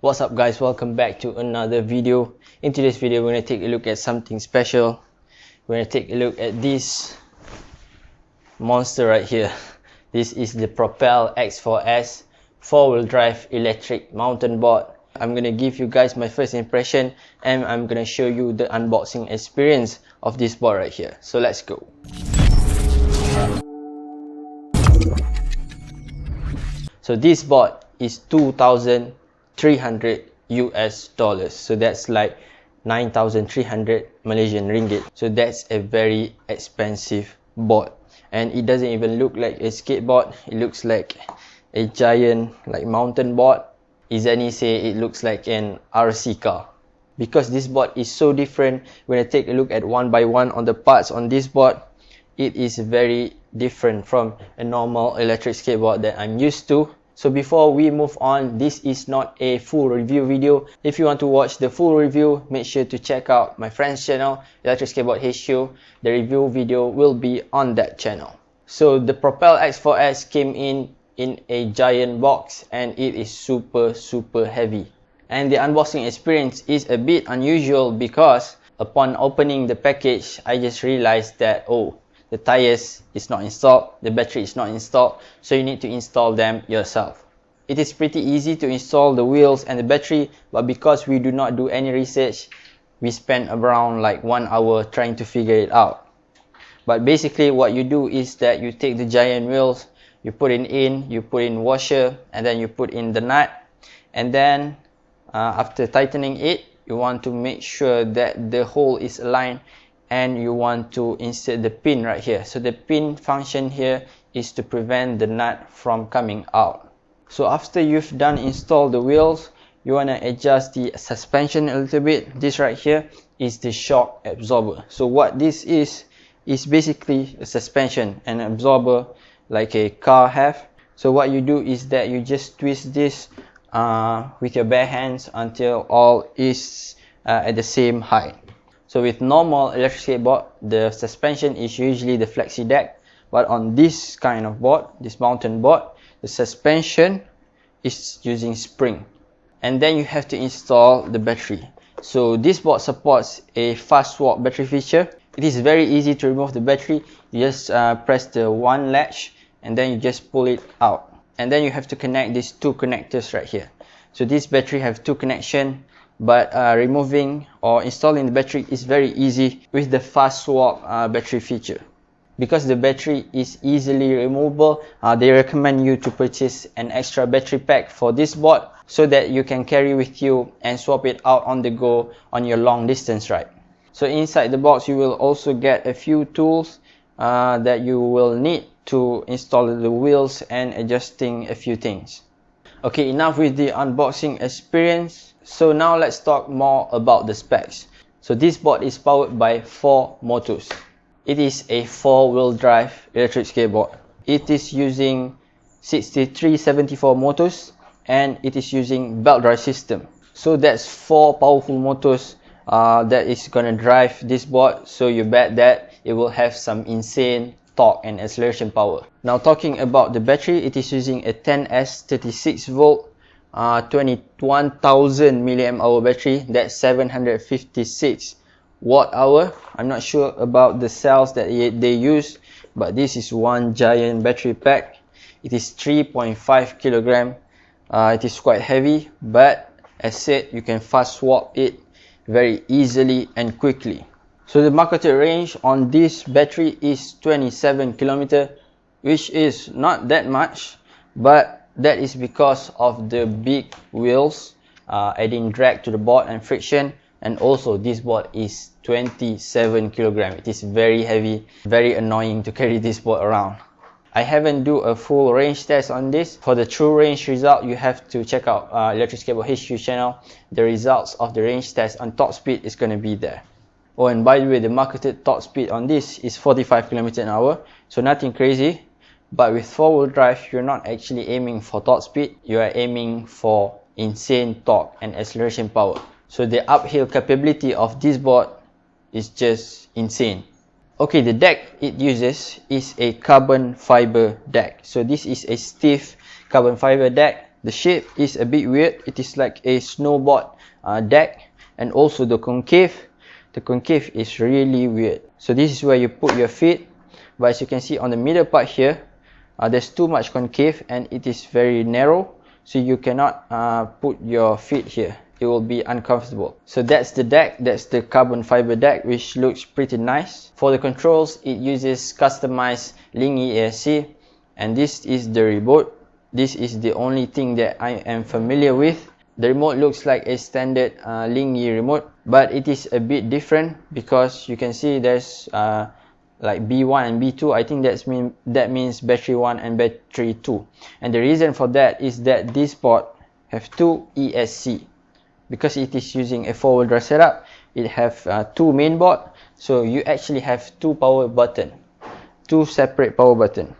What's up guys, welcome back to another video. In today's video we're going to take a look at something special. We're going to take a look at this monster right here. This is the Propel X4S 4-wheel drive electric mountain board. I'm going to give you guys my first impression and I'm going to show you the unboxing experience of this board right here. So let's go. So this board is $2,300 US dollars, so that's like 9,300 Malaysian ringgit. So that's a very expensive board, and it doesn't even look like a skateboard. It looks like a giant like mountain board. Eizani say it looks like an RC car. Because this board is so different, we're going to take a look at one by one on the parts on this board. It is very different from a normal electric skateboard that I'm used to. So before we move on, this is not a full review video. If you want to watch the full review, make sure to check out my friend's channel, Electric Skateboard HQ. The review video will be on that channel. So the Propel X4S came in a giant box and it is super heavy. And the unboxing experience is a bit unusual because upon opening the package, I just realized that, oh, the tires is not installed, the battery is not installed, so you need to install them yourself. It is pretty easy to install the wheels and the battery, but because we do not do any research, we spent around like 1 hour trying to figure it out. But basically what you do is that you take the giant wheels, you put it in, you put in washer, and then you put in the nut, and then after tightening it, you want to make sure that the hole is aligned and you want to insert the pin right here. So the pin function here is to prevent the nut from coming out. So after you've done install the wheels, you want to adjust the suspension a little bit. This right here is the shock absorber. So what this is basically a suspension, an absorber like a car have. So what you do is that you just twist this with your bare hands until all is at the same height. So with normal electric skateboard, the suspension is usually the flexi deck, but on this kind of board, this mountain board, the suspension is using spring. And then you have to install the battery. So this board supports a fast swap battery feature. It is very easy to remove the battery. You just press the one latch and then you just pull it out. And then you have to connect these two connectors right here. So this battery have two connections. But removing or installing the battery is very easy with the fast swap battery feature. Because the battery is easily removable, they recommend you to purchase an extra battery pack for this board so that you can carry with you and swap it out on the go on your long distance ride. So inside the box you will also get a few tools that you will need to install the wheels and adjusting a few things. Okay, enough with the unboxing experience. So now let's talk more about the specs. So this board is powered by 4 motors. It is a 4-wheel drive electric skateboard. It is using 6374 motors and it is using belt drive system. So that's 4 powerful motors that is gonna drive this board. So you bet that it will have some insane torque and acceleration power. Now talking about the battery, it is using a 10S 36 volt 21,000 mAh battery. That's 756 watt-hour. I'm not sure about the cells that they use, but this is one giant battery pack. It is 3.5 kilogram. It is quite heavy, but as said, you can fast swap it very easily and quickly. So the marketed range on this battery is 27 km, which is not that much, but that is because of the big wheels adding drag to the board and friction. And also this board is 27 kg. It is very heavy, very annoying to carry this board around. I haven't do a full range test on this. For the true range result, you have to check out Electric Skateboard HQ channel. The results of the range test on top speed is going to be there. Oh, and by the way, the marketed top speed on this is 45 km/h, so nothing crazy. But with 4-wheel drive, you're not actually aiming for top speed, you are aiming for insane torque and acceleration power. So the uphill capability of this board is just insane. Okay, the deck it uses is a carbon fiber deck. So this is a stiff carbon fiber deck The shape is a bit weird. It is like a snowboard deck, and also the concave is really weird. So this is where you put your feet, but as you can see on the middle part here, there's too much concave and it is very narrow, so you cannot put your feet here. It will be uncomfortable. So that's the deck. That's the carbon fiber deck, which looks pretty nice. For the controls, it uses customized Lingy ESC, and this is the remote. This is the only thing that I am familiar with. The remote looks like a standard Lingy remote, but it is a bit different because you can see there's like B1 and B2. I think that means battery 1 and battery 2. And the reason for that is that this board have two ESC. Because it is using a four-wheel drive setup, it have two main board, so you actually have two separate power button.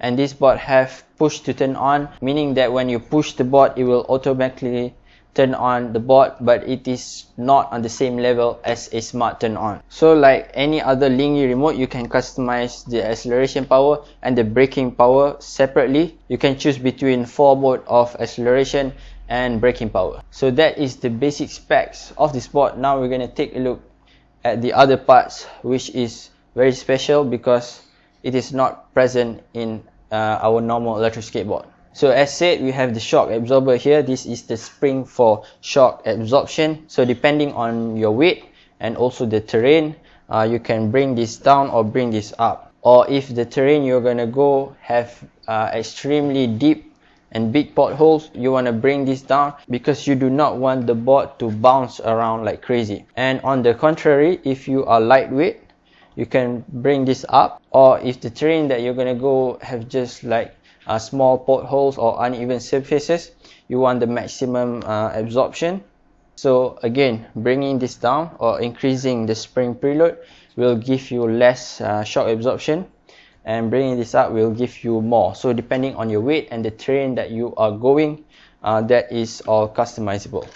And this board have push to turn on, meaning that when you push the board, it will automatically turn on the board, but it is not on the same level as a smart turn on. So like any other Lingy remote, you can customize the acceleration power and the braking power separately. You can choose between 4 mode of acceleration and braking power. So that is the basic specs of this board. Now we're going to take a look at the other parts, which is very special because it is not present in our normal electric skateboard. So as said, we have the shock absorber here. This is the spring for shock absorption. So depending on your weight and also the terrain, you can bring this down or bring this up. Or if the terrain you're gonna go have extremely deep and big potholes, you want to bring this down because you do not want the board to bounce around like crazy. And on the contrary, if you are lightweight, you can bring this up. Or if the terrain that you're gonna go have just like small potholes or uneven surfaces, you want the maximum absorption. So again, bringing this down or increasing the spring preload will give you less shock absorption, and bringing this up will give you more. So depending on your weight and the terrain that you are going, that is all customizable.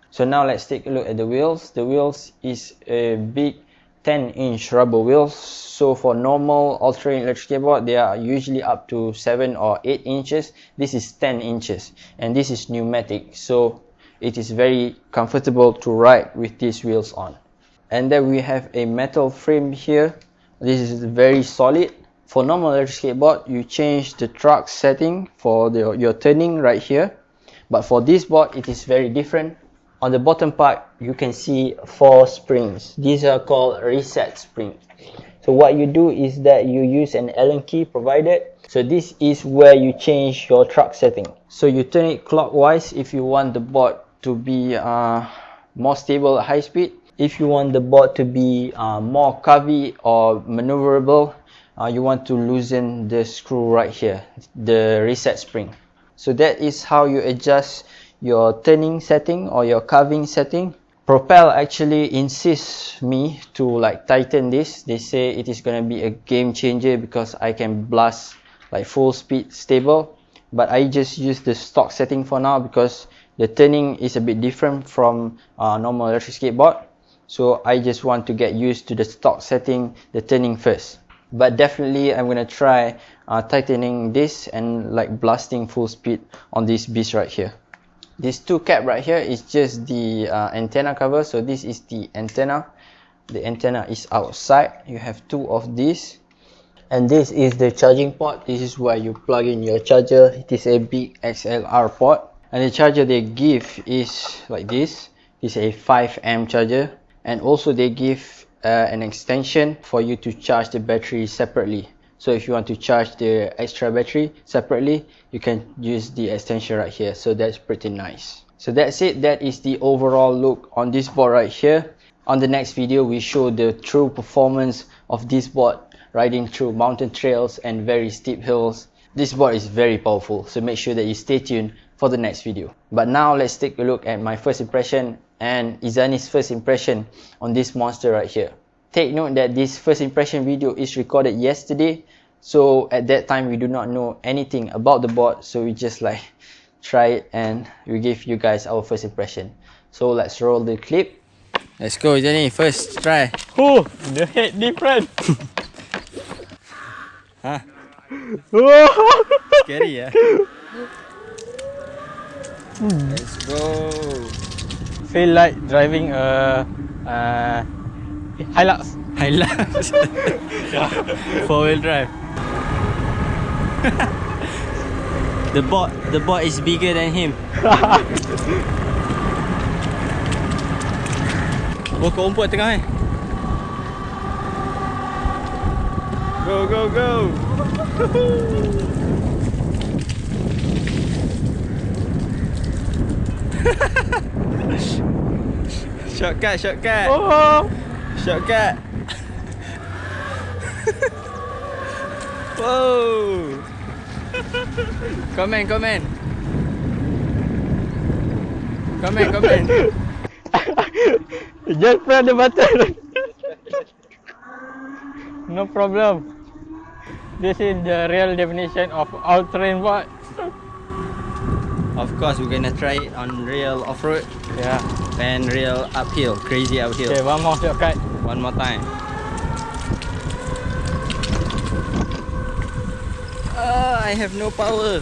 So now let's take a look at the wheels. The wheels is a big 10-inch rubber wheels. So for normal all-terrain electric skateboard, they are usually up to 7 or 8 inches. This is 10 inches, and this is pneumatic, so it is very comfortable to ride with these wheels on. And then we have a metal frame here. This is very solid. For normal electric skateboard, you change the truck setting for your turning right here, but for this board, it is very different. On the bottom part, you can see 4 springs. These are called reset springs. So what you do is that you use an Allen key provided. So this is where you change your truck setting. So you turn it clockwise if you want the board to be more stable at high speed. If you want the board to be more curvy or maneuverable, you want to loosen the screw right here, the reset spring. So that is how you adjust your turning setting or your carving setting. Propel actually insists me to like tighten this. They say it is going to be a game changer because I can blast like full speed stable, but I just use the stock setting for now because the turning is a bit different from normal electric skateboard. So I just want to get used to the stock setting, the turning first. But definitely I'm gonna try tightening this and like blasting full speed on this beast right here. This 2 cap right here is just the antenna cover. So this is the antenna. The antenna is outside. You have 2 of these. And this is the charging port. This is where you plug in your charger. It is a big XLR port. And the charger they give is like this. This is a 5 amp charger. And also they give an extension for you to charge the battery separately. So if you want to charge the extra battery separately, you can use the extension right here. So that's pretty nice. So that's it. That is the overall look on this board right here. On the next video, we show the true performance of this board riding through mountain trails and very steep hills. This board is very powerful, so make sure that you stay tuned for the next video. But now let's take a look at my first impression and Eizani's first impression on this monster right here. Take note that this first impression video is recorded yesterday, so at that time we do not know anything about the board, so we just like try it and we give you guys our first impression. So let's roll the clip. Let's go, Eizani, first try. Oh, the head different. Huh? Oh. Scary, yeah? Let's go. Feel like driving a Hilux. Hilux. Yeah. 4-wheel drive. The board is bigger than him. Oh, kau umput tengah eh. Go, go, go. Shortcut, shortcut. Oh. Shortcut. Whoa. Comment. Comment. Just press the button. No problem. This is the real definition of all-terrain board. Of course, we're gonna try it on real off-road. Yeah. And real uphill, crazy uphill. Okay, one more shortcut. One more time. I have no power.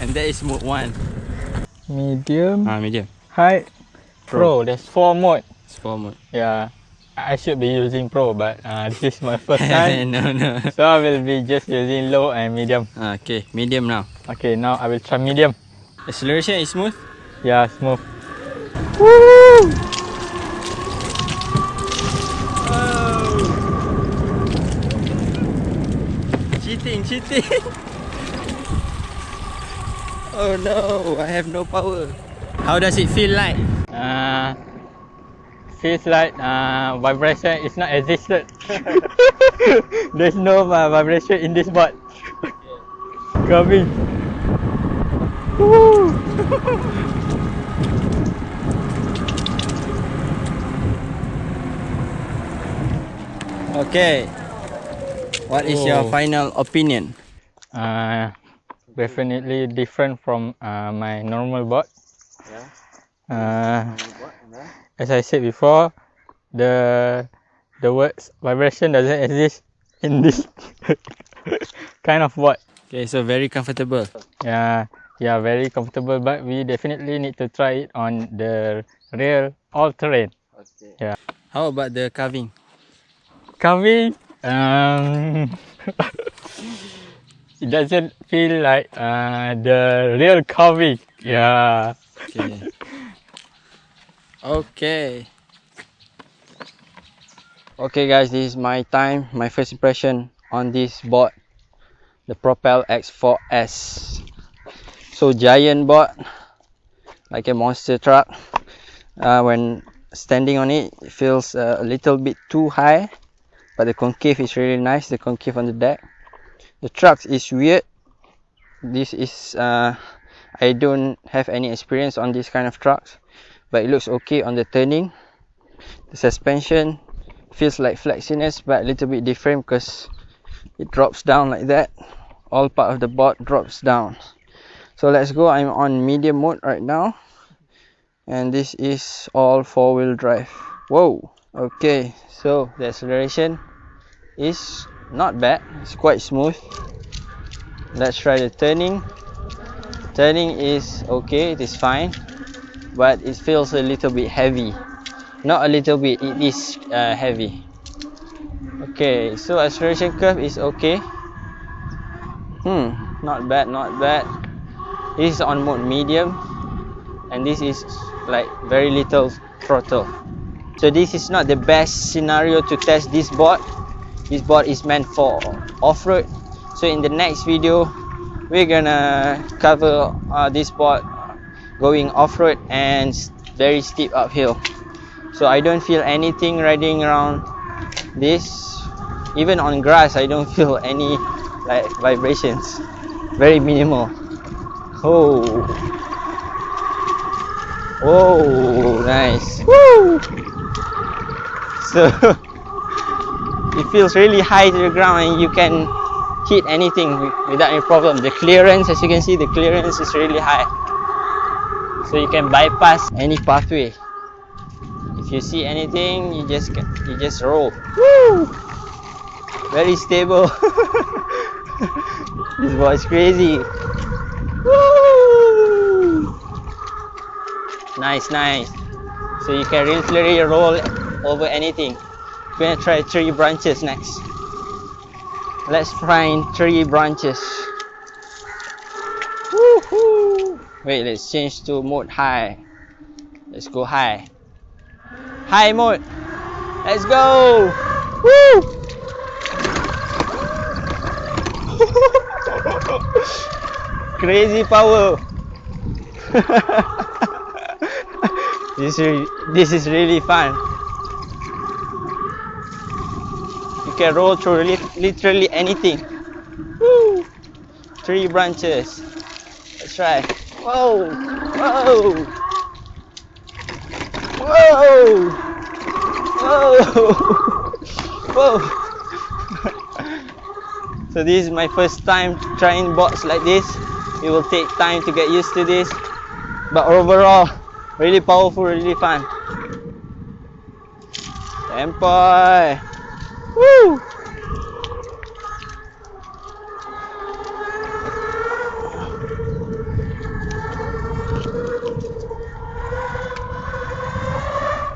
And that is mode 1. Medium. Medium. High. Pro. There's 4 mode. It's 4 mode. Yeah. I should be using Pro, but this is my first time. No. So I will be just using low and medium. Okay, medium now. Okay, now I will try medium. Acceleration is smooth. Yeah, smooth. Woo! Cheating. Oh no, I have no power. How does it feel like? Feels like vibration is not existed. There's no vibration in this board. Coming. Woo! Okay. What is your final opinion? Definitely different from my normal board. As I said before, the words vibration doesn't exist in this kind of board. Okay, so very comfortable. Yeah, very comfortable. But we definitely need to try it on the real all-terrain. Okay. Yeah. How about the carving? Carving, it doesn't feel like the real carving. Yeah. Okay. Okay guys, this is my first impression on this board, the Propel X4S. So giant board, like a monster truck. When standing on it, it feels a little bit too high, but the concave is really nice, the concave on the deck. The truck is weird. This is I don't have any experience on this kind of trucks, but it looks okay on the turning. The suspension feels like flexiness, but a little bit different because it drops down like that. All part of the board drops down. So let's go. I'm on medium mode right now, and this is all 4-wheel drive. Whoa. Okay, so the acceleration is not bad, it's quite smooth. Let's try the turning. Turning is okay, it is fine, but it feels a little bit heavy. Not a little bit, it is heavy. Okay, so acceleration curve is okay. Not bad. This is on mode medium, and this is like very little throttle. So this is not the best scenario to test this board. This board is meant for off-road. So in the next video, we're gonna cover this board going off-road and very steep uphill. So I don't feel anything riding around this. Even on grass, I don't feel any like vibrations. Very minimal. Oh, nice. Woo! So it feels really high to the ground, and you can hit anything without any problem. The clearance, as you can see, the clearance is really high, so you can bypass any pathway. If you see anything, you just roll. Woo! Very stable. This boy is crazy. Woo! Nice, nice. So you can literally roll over anything. We're gonna try 3 branches next. Let's find 3 branches. Woohoo! Wait, let's change to mode high. Let's go high. High mode. Let's go! Woo! Crazy power. This is really fun. You can roll through literally anything. Woo! 3 branches. Let's try. Whoa! Whoa! Whoa! Whoa! Whoa! So this is my first time trying boards like this. It will take time to get used to this, but overall, really powerful, really fun. Senpai! Woo!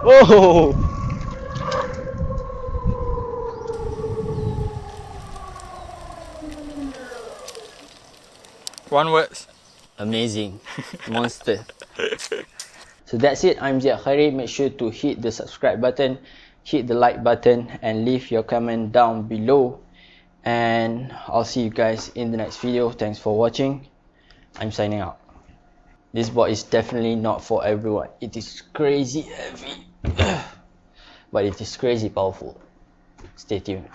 Whoa! One word. Amazing. Monster. So that's it. I'm Ziad Khairi. Make sure to hit the subscribe button, hit the like button, and leave your comment down below. And I'll see you guys in the next video. Thanks for watching. I'm signing out. This board is definitely not for everyone. It is crazy heavy. But it is crazy powerful. Stay tuned.